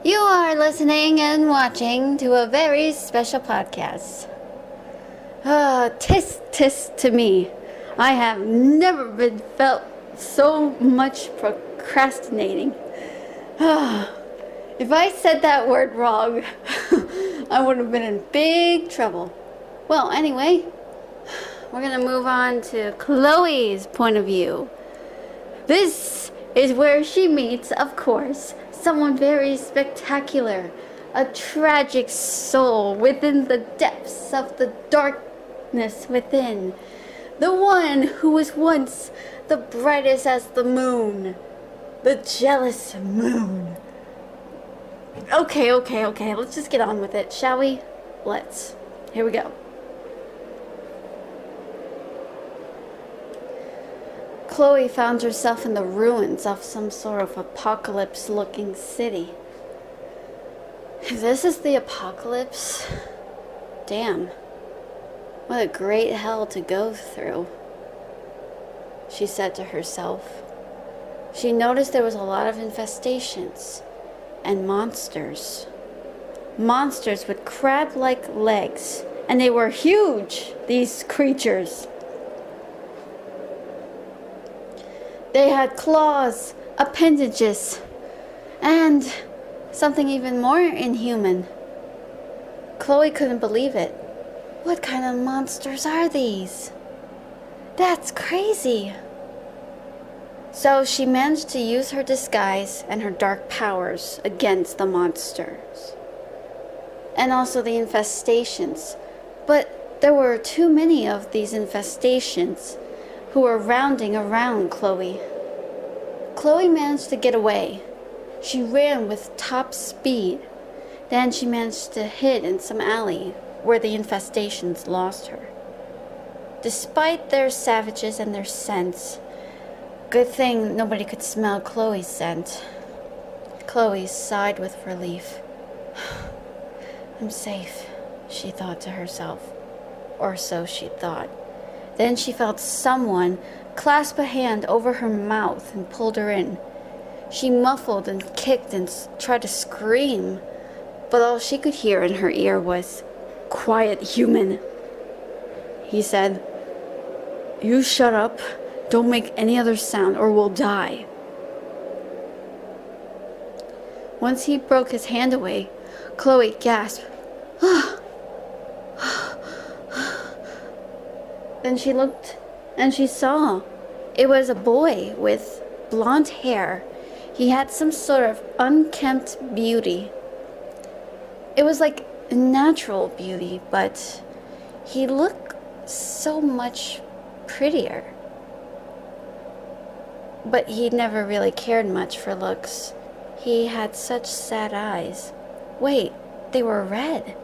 You are listening and watching to a very special podcast. Tis, tis to me. I have never been felt so much procrastinating. If I said that word wrong, I would have been in big trouble. Well, anyway, we're going to move on to Chloe's point of view. This is where she meets, of course, someone very spectacular, a tragic soul within the depths of the darkness within. The one who was once the brightest as the moon. The jealous moon. Okay, let's just get on with it, shall we? Let's. Here we go. Chloe found herself in the ruins of some sort of apocalypse-looking city. This is the apocalypse? Damn. What a great hell to go through, she said to herself. She noticed there was a lot of infestations and monsters. Monsters with crab-like legs, and they were huge, these creatures. They had claws, appendages, and something even more inhuman. Chloe couldn't believe it. What kind of monsters are these? That's crazy. So she managed to use her disguise and her dark powers against the monsters. And also the infestations. But there were too many of these infestations who were rounding around Chloe. Chloe managed to get away. She ran with top speed. Then she managed to hide in some alley where the infestations lost her. Despite their savages and their scents, good thing nobody could smell Chloe's scent. Chloe sighed with relief. I'm safe, she thought to herself. Or so she thought. Then she felt someone clasp a hand over her mouth and pulled her in. She muffled and kicked and tried to scream, but all she could hear in her ear was, "Quiet, human," he said. "You shut up. Don't make any other sound or we'll die." Once he broke his hand away, Chloe gasped. Then she looked and she saw it was a boy with blonde hair. He had some sort of unkempt beauty. It was like natural beauty, but he looked so much prettier. But he never really cared much for looks. He had such sad eyes. Wait, they were red.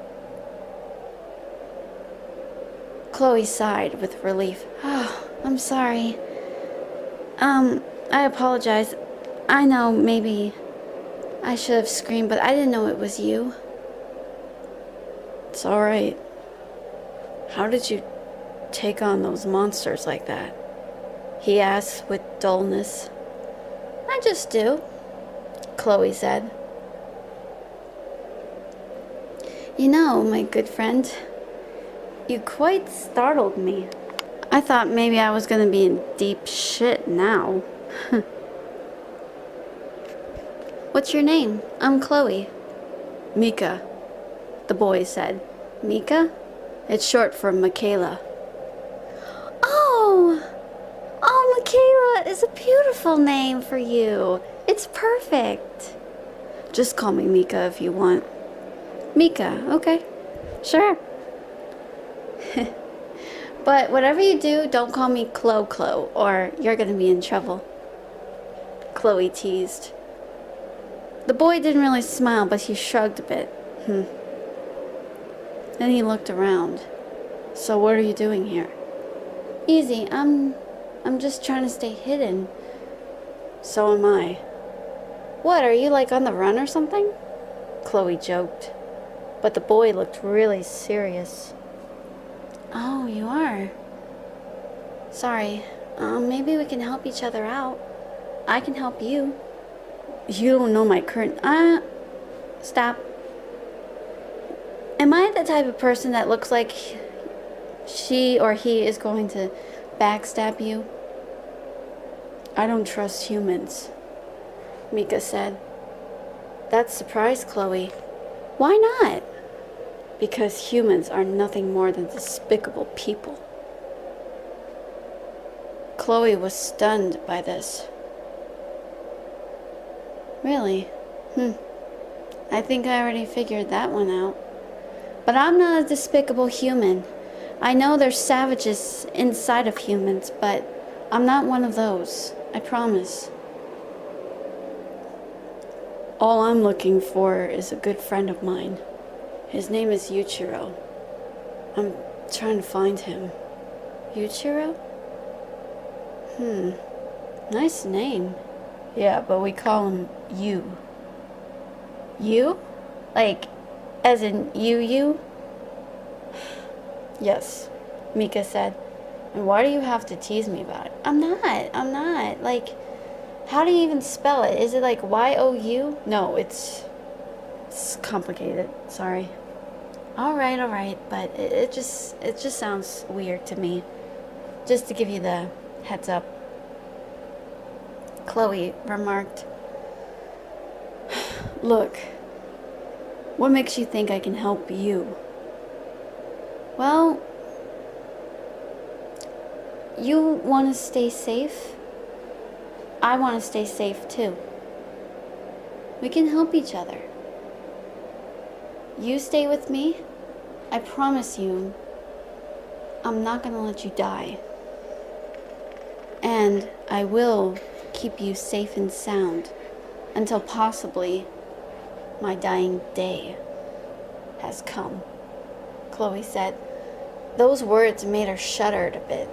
Chloe sighed with relief. Oh, I'm sorry. I apologize. I know maybe I should have screamed, but I didn't know it was you. It's all right. How did you take on those monsters like that? He asked with dullness. I just do, Chloe said. You know, my good friend, you quite startled me. I thought maybe I was going to be in deep shit now. What's your name? I'm Chloe. Mika, the boy said. Mika? It's short for Michaela. Oh, Michaela is a beautiful name for you. It's perfect. Just call me Mika if you want. Mika, okay. Sure. But whatever you do, don't call me Chlo, or you're gonna be in trouble. Chloe teased. The boy didn't really smile, but he shrugged a bit. Then he looked around. So what are you doing here? Easy, I'm just trying to stay hidden. So am I. What, are you like on the run or something? Chloe joked. But the boy looked really serious. Oh, you are? Sorry. Maybe we can help each other out. I can help you. You don't know my current... Stop. Am I the type of person that looks like she or he is going to backstab you? I don't trust humans, Mika said. That surprised Chloe. Why not? Because humans are nothing more than despicable people. Chloe was stunned by this. Really? I think I already figured that one out. But I'm not a despicable human. I know there's savages inside of humans, but I'm not one of those. I promise. All I'm looking for is a good friend of mine. His name is Yuichiro. I'm trying to find him. Yuichiro? Nice name. Yeah, but we call him you. You? Like, as in you? Yes, Mika said. And why do you have to tease me about it? I'm not. Like, how do you even spell it? Is it like Y-O-U? No, it's complicated. Sorry. All right, but it just sounds weird to me. Just to give you the heads up. Chloe remarked, Look, what makes you think I can help you? Well, you want to stay safe? I want to stay safe too. We can help each other. You stay with me. I promise you, I'm not going to let you die. And I will keep you safe and sound until possibly my dying day has come, Chloe said. Those words made her shudder a bit.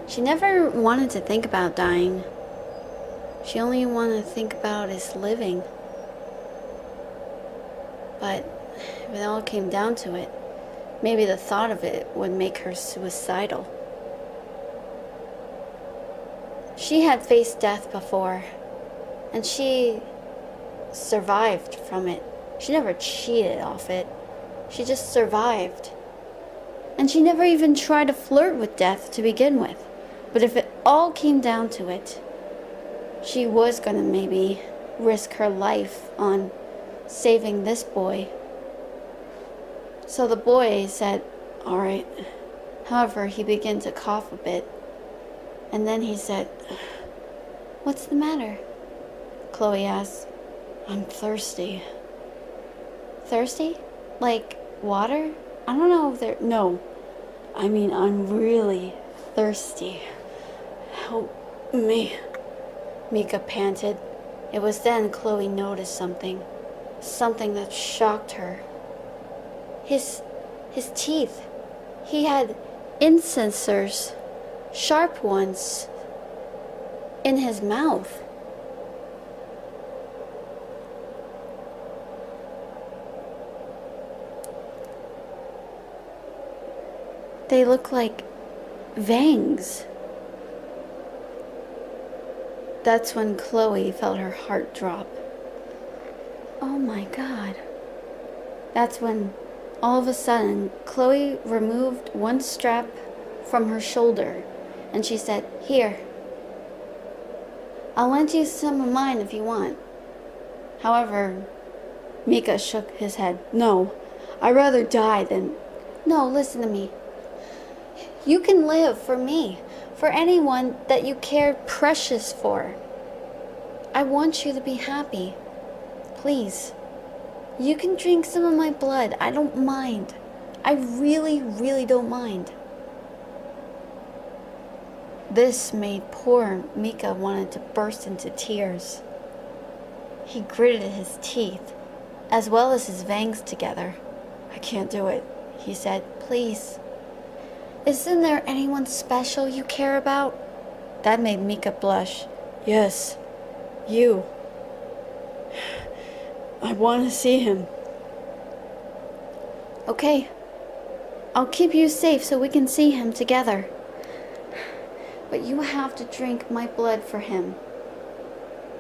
She never wanted to think about dying. She only wanted to think about his living. But if it all came down to it, maybe the thought of it would make her suicidal. She had faced death before, and she survived from it. She never cheated off it. She just survived. And she never even tried to flirt with death to begin with. But if it all came down to it, she was gonna maybe risk her life on saving this boy. So the boy said, all right. However, he began to cough a bit. And then he said, what's the matter? Chloe asked. I'm thirsty. Thirsty? Like water? I don't know if there... No. I mean, I'm really thirsty. Help me. Mika panted. It was then Chloe noticed something. Something that shocked her. His teeth. He had incisors. Sharp ones. In his mouth. They look like fangs. That's when Chloe felt her heart drop. Oh my God. That's when, all of a sudden, Chloe removed one strap from her shoulder, and she said, here. I'll lend you some of mine if you want. However, Mika shook his head. No, I'd rather die than... No, listen to me. You can live for me, for anyone that you care precious for. I want you to be happy. Please. You can drink some of my blood. I don't mind. I really, really don't mind. This made poor Mika wanted to burst into tears. He gritted his teeth, as well as his fangs together. I can't do it, he said. Please. Isn't there anyone special you care about? That made Mika blush. Yes, you. I want to see him. Okay. I'll keep you safe so we can see him together. But you have to drink my blood for him.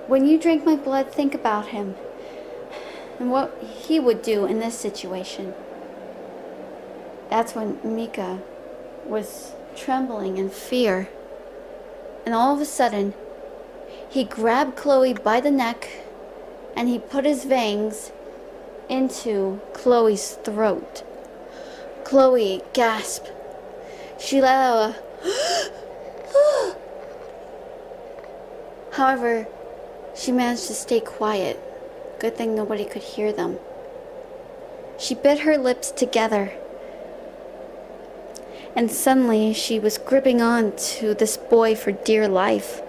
When you drink my blood, think about him. and what he would do in this situation. That's when Mika was trembling in fear. And all of a sudden, he grabbed Chloe by the neck and he put his fangs into Chloe's throat. Chloe gasped. She let out a However, she managed to stay quiet. Good thing nobody could hear them. She bit her lips together. And suddenly she was gripping on to this boy for dear life.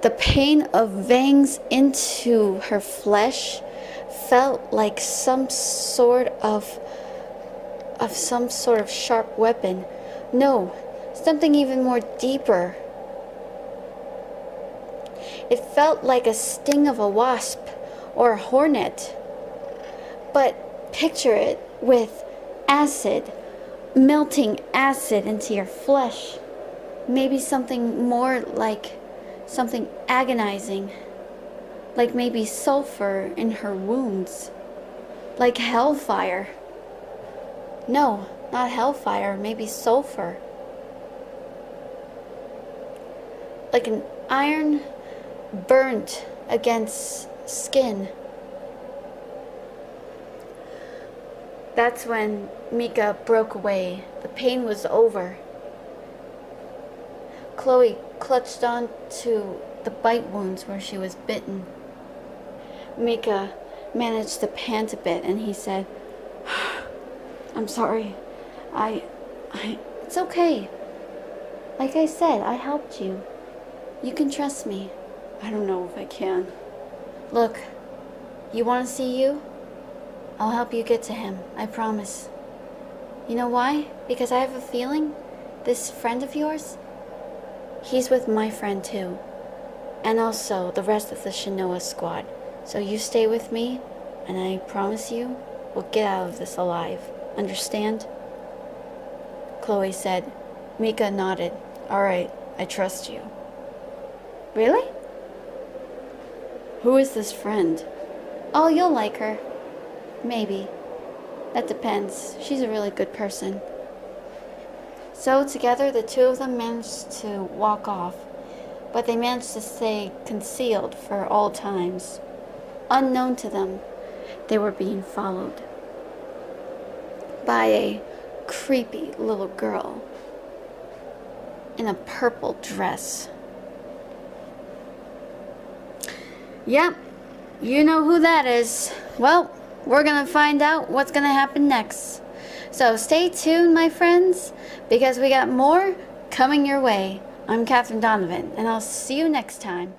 The pain of fangs into her flesh felt like some sort of sharp weapon. No, something even more deeper. It felt like a sting of a wasp or a hornet. But picture it with acid, melting acid into your flesh. Maybe something more like something agonizing. Like maybe sulfur in her wounds. Like hellfire. No, not hellfire, maybe sulfur. Like an iron burnt against skin. That's when Mika broke away. The pain was over. Chloe clutched on to the bite wounds where she was bitten. Mika managed to pant a bit and he said, I'm sorry. It's okay. Like I said, I helped you. You can trust me. I don't know if I can. Look, you want to see you? I'll help you get to him, I promise. You know why? Because I have a feeling this friend of yours, he's with my friend too. And also the rest of the Shinoa squad. So you stay with me, and I promise you, we'll get out of this alive. Understand? Chloe said. Mika nodded. All right, I trust you. Really? Who is this friend? Oh, you'll like her. Maybe. That depends. She's a really good person. So together the two of them managed to walk off, but they managed to stay concealed for all times. Unknown to them, they were being followed by a creepy little girl in a purple dress. Yep, you know who that is. Well, we're gonna find out what's gonna happen next. So stay tuned, my friends, because we got more coming your way. I'm Catherine Donovan, and I'll see you next time.